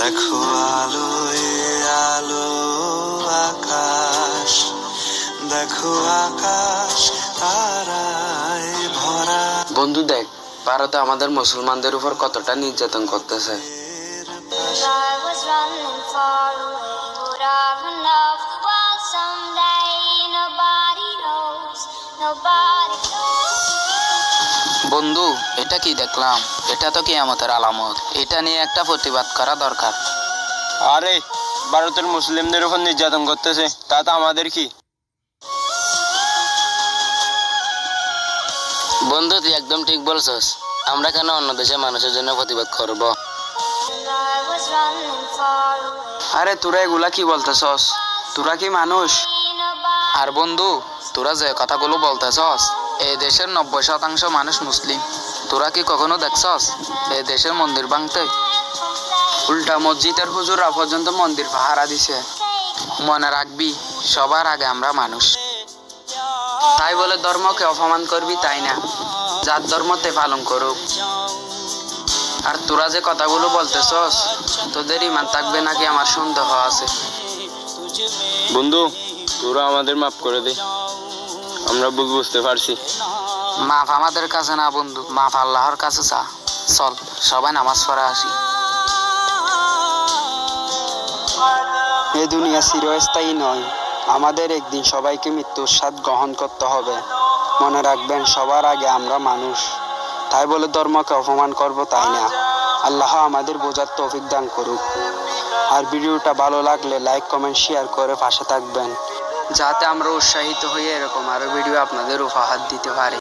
দেখো আলোয় আলো আকাশ, দেখো আকাশ তারায় ভরা। বন্ধু দেখ, ভারতে আমাদের মুসলমানদের উপর কতটা নির্যাতন করতেছে। বন্ধু, এটা কি দেখলাম? এটা তো কিয়ামতের আলামত। এটা নিয়ে একটা প্রতিবাদ করা দরকার। আরে, ভারতের মুসলিমদের উপর নির্যাতন করতেছে, তাতে আমাদের কি? বন্ধু, তুই একদম ঠিক বলছস। আমরা কেন অন্য দেশের মানুষের জন্য প্রতিবাদ করব? আরে তোরা এগুলা কি বলতেছস? তোরা কি মানুষ? আর বন্ধু, তোরা যে কথাগুলো বলতেছস, এই দেশের 90% মানুষ মুসলিম। তোরা কি কখনো দেখছস এই দেশের মন্দির ভাঙতে? উল্টা মসজিদের হুজুররা পর্যন্ত মন্দির পাহারা দিছে। মনে রাখবি, সবার আগে আমরা মানুষ। তাই বলে ধর্মকে অপমান করবি তাই না, যার ধর্মতে পালন করুক। আর তোরা যে কথাগুলো বলতেছস, তোদের ইমান থাকবে নাকি আমার সন্দেহ আছে। বন্ধু, তোরা আমাদের মাফ করে দে, আমরা ভুল বুঝতে পারছি। মাফ আমাদের কাছে না বন্ধু, মাফ আল্লাহর কাছে চা। চল সবাই নামাজ পড়ে আসি। এই দুনিয়া চিরস্থায়ী নয়, আমাদের একদিন সবাইকে মৃত্যুর স্বাদ গ্রহণ করতে হবে। মনে রাখবেন, সবার আগে আমরা মানুষ। তাই বলে ধর্মকে অপমান করব তাই না। আল্লাহ আমাদের বোঝার তৌফিক দান করুক। আর ভিডিওটা ভালো লাগলে লাইক কমেন্ট শেয়ার করে পাশে থাকবেন, যাতে আমরা উৎসাহিত হয়ে এরকম আরো ভিডিও আপনাদের উপহার দিতে পারি।